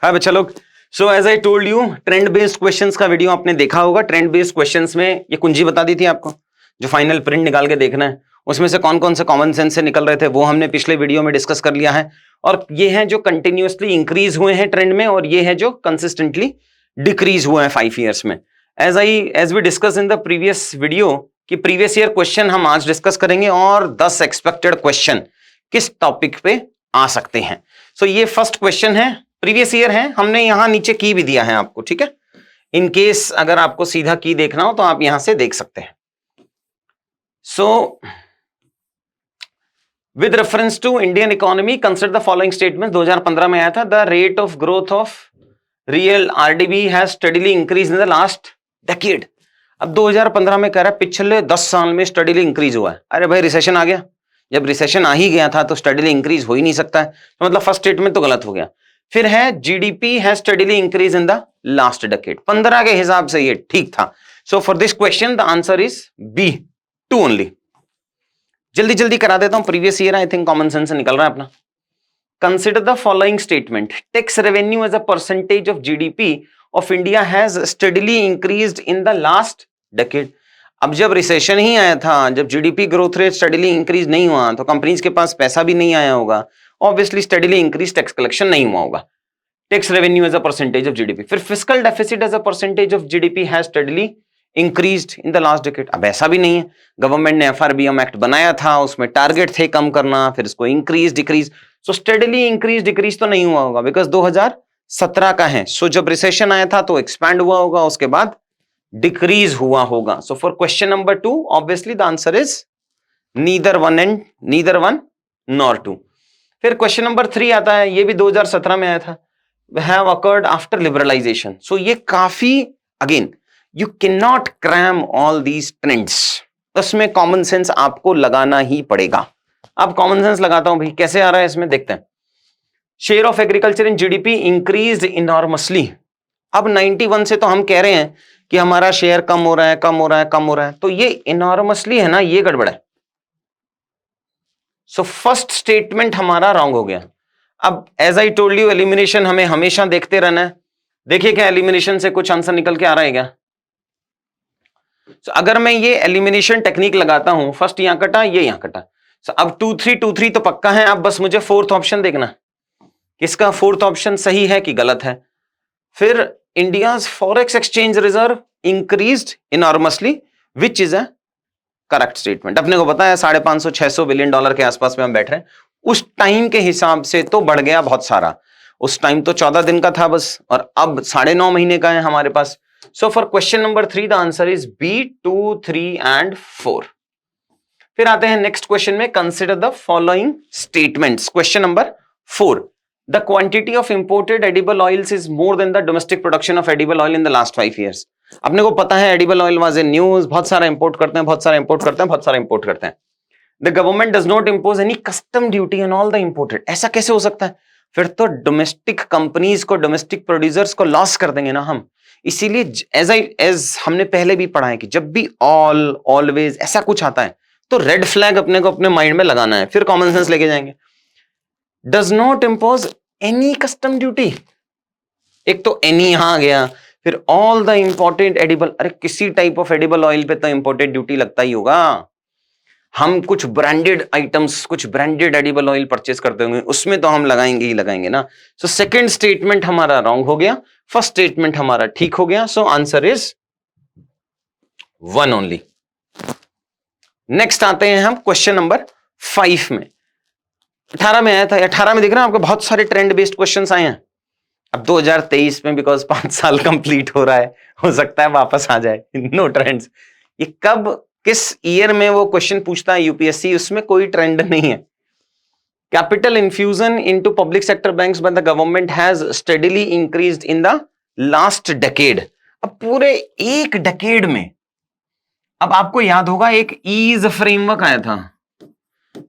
हाँ बच्चा लोग, so as I told you, trend based questions का वीडियो आपने देखा होगा। ट्रेंड बेस्ड क्वेश्चंस में ये कुंजी बता दी थी आपको, जो फाइनल प्रिंट निकाल के देखना है उसमें से कौन कौन से कॉमन सेंस से निकल रहे थे वो हमने पिछले वीडियो में डिस्कस कर लिया है। और ये हैं जो कंटिन्यूअसली इंक्रीज हुए हैं ट्रेंड में, और ये है जो कंसिस्टेंटली डिक्रीज हुए हैं 5 ईयर्स में। As we discuss in the previous video कि प्रीवियस ईयर क्वेश्चन हम आज डिस्कस करेंगे और 10 एक्सपेक्टेड क्वेश्चन किस टॉपिक पे आ सकते हैं। सो ये फर्स्ट क्वेश्चन है, प्रीवियस ईयर है, हमने यहां नीचे की भी दिया है आपको, ठीक है। इन केस अगर आपको सीधा की देखना हो तो आप यहां से देख सकते हैं। So with reference to Indian economy consider the following statement, 2015 में आया था। The rate of growth of real RDB has steadily increase in the last decade. अब 2015 में कह रहा है पिछले 10 साल में स्टडीली इंक्रीज हुआ है। अरे भाई रिसेशन आ गया, जब रिसेशन आ ही गया था तो स्टडीली इंक्रीज हो ही नहीं सकता है, तो मतलब फर्स्ट स्टेटमेंट तो गलत हो गया। फिर है GDP has steadily increase in the last decade, 15 के हिसाब से ये ठीक था। So for this question the answer is B, 2 only. जल्दी जल्दी करा देता हूं, previous year I think common sense से निकल रहा है अपना। Consider the following statement, tax revenue as a percentage of GDP of India has steadily increased in the last decade. अब जब रिसेशन ही आया था, जब GDP growth rate steadily increase नहीं हुआ तो कंपनीज के पास पैसा भी नहीं आया होगा, obviously steadily increase tax collection नहीं हुआ होगा। Tax revenue as a percentage of GDP. फिर fiscal deficit as a percentage of GDP has steadily increased in the last decade. अब ऐसा भी नहीं है, गवर्नमेंट ने एफआरबीएम एक्ट बनाया था, उसमें टारगेट थे कम करना, फिर इसको इंक्रीज डिक्रीज, सो स्टडीली इंक्रीज डिक्रीज तो नहीं हुआ होगा बिकॉज 2017 का है। सो जब रिसेशन आया था तो एक्सपैंड हुआ होगा, उसके बाद डिक्रीज हुआ होगा। सो for question number 2 obviously the answer is neither one nor 2। फिर क्वेश्चन नंबर 3 आता है, ये भी 2017 में आया था। Have occurred after liberalisation. So ये काफी, again you can not cram all these trends, उसमें कॉमन सेंस आपको लगाना ही पड़ेगा। अब कॉमन सेंस लगाता हूं भाई, कैसे आ रहा है इसमें देखते हैं। Share of agriculture in GDP increased enormously. अब 91 से तो हम कह रहे हैं कि हमारा शेयर कम हो रहा है, कम हो रहा है, कम हो रहा है, तो ये इनॉर्मसली है ना, ये गड़बड़ है। सो फर्स्ट स्टेटमेंट हमारा रॉन्ग हो गया। अब as I told you, elimination हमें हमेशा देखते रहना है। देखिए क्या एलिमिनेशन से कुछ आंसर निकल के आ रहा है क्या। so, अगर मैं ये एलिमिनेशन टेक्निक लगाता हूं, फर्स्ट यहां कटा, ये यहां कटा, so, अब 2 3 तो पक्का है। अब बस मुझे फोर्थ ऑप्शन देखना, किसका फोर्थ ऑप्शन सही है कि गलत है। फिर India's forex exchange reserve increased enormously, which is a correct statement. अपने को पता है 550-600 बिलियन डॉलर के आसपास में हम बैठ रहे हैं, उस टाइम के हिसाब से तो बढ़ गया बहुत सारा। उस टाइम तो 14 दिन का था बस, और अब 9.5 महीने का है हमारे पास। So for question number 3 the answer is B, 2 3 and 4। फिर आते हैं नेक्स्ट क्वेश्चन में, consider the following statements. Question number 4, the quantity of imported edible oils is more than the domestic production of edible oil in the last 5 years. अपने को पता है edible oil was in news, बहुत सारा import करते हैं, बहुत सारा इंपोर्ट करते हैं, बहुत सारा इंपोर्ट करते हैं। The government does not impose any custom duty on all the imported. ऐसा कैसे हो सकता है, फिर तो डोमेस्टिक कंपनीज को, डोमेस्टिक प्रोड्यूसर्स को लॉस कर देंगे ना हम। इसीलिए एज हमने पहले भी पढ़ा है कि जब भी ऑल, ऑलवेज ऐसा कुछ आता है तो रेड फ्लैग अपने को अपने माइंड में लगाना है, फिर कॉमन सेंस लेके जाएंगे। Does not impose any custom duty, एक तो एनी यहां आ गया, फिर ऑल द इंपोर्टेड एडिबल। अरे किसी टाइप ऑफ एडिबल ऑयल पे तो इंपोर्टेड ड्यूटी लगता ही होगा। हम कुछ ब्रांडेड आइटम्स, कुछ ब्रांडेड एडिबल ऑयल परचेस करते होंगे, उसमें तो हम लगाएंगे ही लगाएंगे ना। सो सेकंड स्टेटमेंट हमारा रॉन्ग हो गया, फर्स्ट स्टेटमेंट हमारा ठीक हो गया। So answer is 1 only. Next आते हैं हम क्वेश्चन नंबर 5 में। 18 में आया था, 18 में दिख रहा है आपको, बहुत सारे ट्रेंड बेस्ड क्वेश्चंस आए हैं। अब 2023 में बिकॉज 5 साल कंप्लीट हो रहा है, हो सकता है वापस आ जाए नो ट्रेंड्स। ये कब, किस ईयर में वो क्वेश्चन पूछता है यूपीएससी, उसमें कोई ट्रेंड नहीं है। Capital infusion into public sector banks bye the government has steadily increased in the last decade. अब पूरे एक डेकेड में, अब आपको याद होगा एक ईज फ्रेमवर्क आया था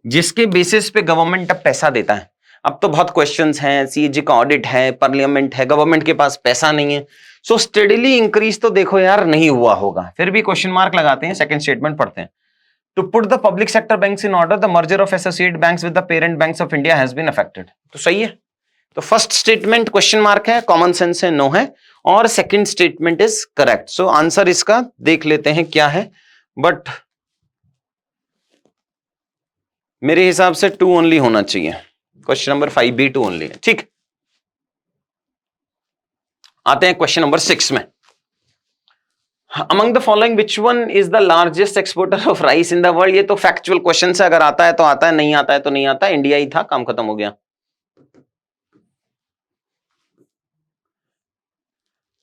जिसके बेसिस पे गवर्नमेंट अब पैसा देता है। अब तो बहुत क्वेश्चंस हैं, सीएजी का ऑडिट है, पार्लियामेंट है, गवर्नमेंट के पास पैसा नहीं है। सो स्टेडीली इंक्रीज तो देखो यार नहीं हुआ होगा, फिर भी क्वेश्चन मार्क लगाते हैं। सेकंड स्टेटमेंट पढ़ते हैं, to put the public sector banks in order the merger of associate banks with the parent banks of India has been affected. तो सही है, तो फर्स्ट स्टेटमेंट क्वेश्चन मार्क है, कॉमन सेंस है, नो है, और second statement is correct. So answer इसका देख लेते हैं क्या है, बट मेरे हिसाब से 2 ओनली होना चाहिए। क्वेश्चन नंबर 5 भी 2 ओनली है, ठीक। आते हैं क्वेश्चन नंबर 6 में। Among the following which one is the largest exporter of rice in the world? ये तो फैक्चुअल क्वेश्चन है, अगर आता है तो आता है, नहीं आता है तो नहीं आता। इंडिया ही था, काम खत्म हो गया।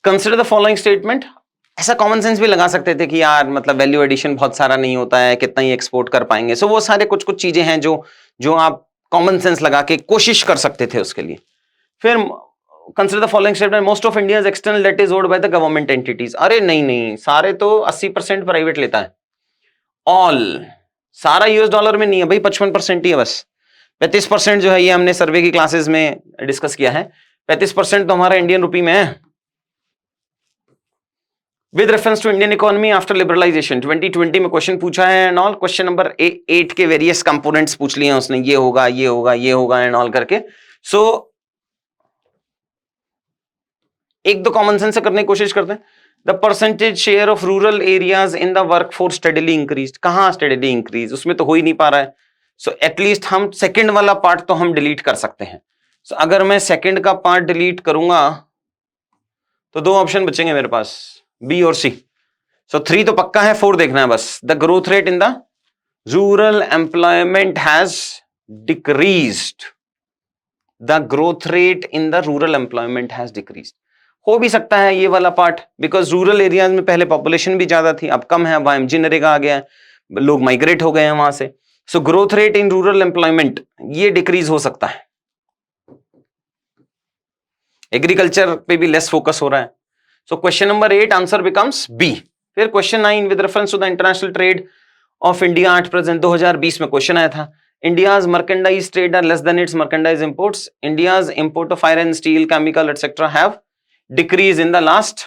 Consider the following statement. ऐसा कॉमन सेंस भी लगा सकते थे कि यार मतलब वैल्यू एडिशन बहुत सारा नहीं होता है, कितना ही एक्सपोर्ट कर पाएंगे। सो वो सारे कुछ कुछ चीजें हैं जो आप कॉमन सेंस लगा के कोशिश कर सकते थे उसके लिए। फिर consider the following statement, most of India's external debt is owed by the government entities. अरे नहीं, सारे तो 80% प्राइवेट लेता है। ऑल, सारा यूएस डॉलर में नहीं है भाई, 55% ही है बस। 35% जो है ये हमने सर्वे की क्लासेस में डिस्कस किया है, 35% तो हमारा इंडियन रुपी में है। With reference to Indian economy after liberalisation 2020 में क्वेश्चन पूछा है एंड ऑल। क्वेश्चन नंबर 8 के वेरियस कंपोनेंट्स पूछ लिए हैं उसने, ये होगा ये होगा ये होगा एंड ऑल करके। सो एक दो कॉमन सेंस से करने की कोशिश करते हैं। The percentage share of rural areas in the workforce steadily increase. कहां स्टेडीली इंक्रीज, उसमें तो हो ही नहीं पा रहा है। सो एटलीस्ट हम सेकंड वाला पार्ट तो हम डिलीट कर सकते हैं। सो अगर मैं सेकंड का पार्ट डिलीट करूंगा तो 2 ऑप्शन बचेंगे मेरे पास, बी और सी। सो 3 तो पक्का है, 4 देखना है बस। The growth rate in the rural employment has decreased. The growth rate in the rural employment has decreased. हो भी सकता है ये वाला पार्ट, बिकॉज रूरल एरियाज में पहले पॉपुलेशन भी ज्यादा थी, अब कम है, अब एमजी नरेगा आ गया है, लोग माइग्रेट हो गए हैं वहां से। So growth rate in rural employment ये डिक्रीज हो सकता है। एग्रीकल्चर पे भी लेस फोकस हो रहा है। So question number 8 answer becomes B. फिर question 9, with reference to the international trade of India at present, 2020 में क्वेश्चन आया था। India's merchandise trade are less than its merchandise imports. India's import of iron, steel, chemical etcetera have decrease in the last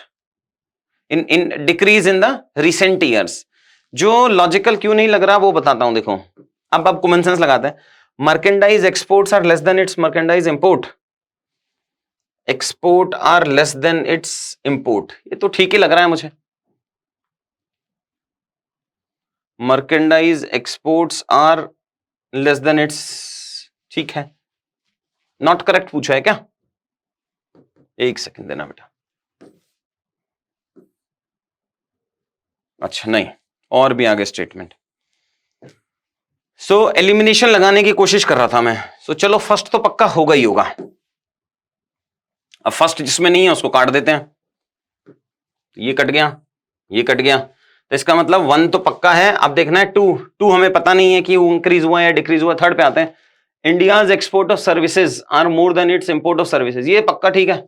in decrease in the recent years. जो logical क्यों नहीं लग रहा वो बताता हूं। देखो अब आप कॉमन सेंस लगाते हैं। Merchandise exports are less than its merchandise import. Export are less than its import, ये तो ठीक ही लग रहा है मुझे। Merchandise exports are less than its, ठीक है। नॉट करेक्ट पूछा है क्या? एक सेकंड देना बेटा। अच्छा नहीं, और भी आगे स्टेटमेंट। सो एलिमिनेशन लगाने की कोशिश कर रहा था मैं। सो चलो फर्स्ट तो पक्का होगा ही होगा। अब फर्स्ट जिसमें नहीं है उसको काट देते हैं। ये कट गया, ये कट गया, तो इसका मतलब 1 तो पक्का है। अब देखना है 2 हमें पता नहीं है कि वो इंक्रीज हुआ या डिक्रीज हुआ। थर्ड पे आते हैं। India's export of services are more than its import of services, ये पक्का ठीक है,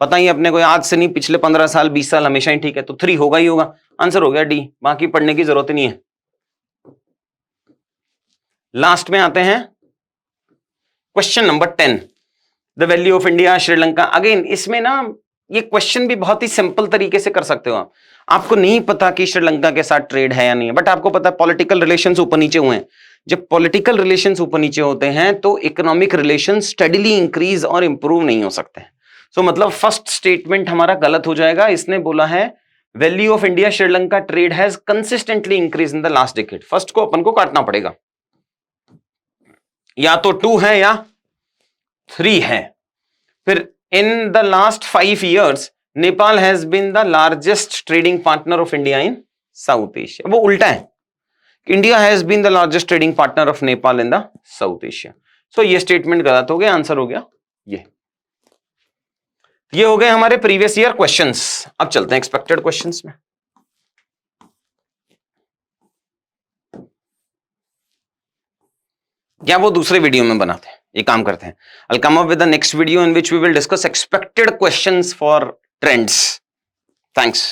पता ही अपने को, आज से नहीं पिछले 15 साल 20 साल हमेशा ही ठीक है। तो 3 होगा ही होगा। आंसर हो गया डी, बाकी पढ़ने की जरूरत नहीं है। लास्ट में आते हैं question number 10, the value of India Sri Lanka. Again इसमें ना ये क्वेश्चन भी बहुत ही सिंपल तरीके से कर सकते हो आप। आपको नहीं पता कि श्रीलंका के साथ ट्रेड है या नहीं है, बट आपको पता है पॉलिटिकल रिलेशंस ऊपर नीचे हुए हैं। जब पॉलिटिकल रिलेशंस ऊपर नीचे होते हैं तो इकोनॉमिक रिलेशंस स्टडीली इंक्रीज और इंप्रूव नहीं हो सकते। सो मतलब फर्स्ट स्टेटमेंट हमारा गलत हो जाएगा। इसने बोला है value of India Sri Lanka trade has consistently increase in the last decade. First को अपन को काटना पड़ेगा, या तो 2 है या 3 है। फिर in the last 5 years Nepal has been the largest trading partner of India in South Asia. वो उल्टा है, India has been the largest trading partner of Nepal in the South Asia. So ये स्टेटमेंट गलत हो गया, आंसर हो गया ये हो गए हमारे प्रीवियस ईयर क्वेश्चंस। अब चलते हैं एक्सपेक्टेड क्वेश्चंस में। या वो दूसरे वीडियो में बनाते हैं, ये काम करते हैं। I'll come up with the next video in which we will discuss expected questions for trends. Thanks.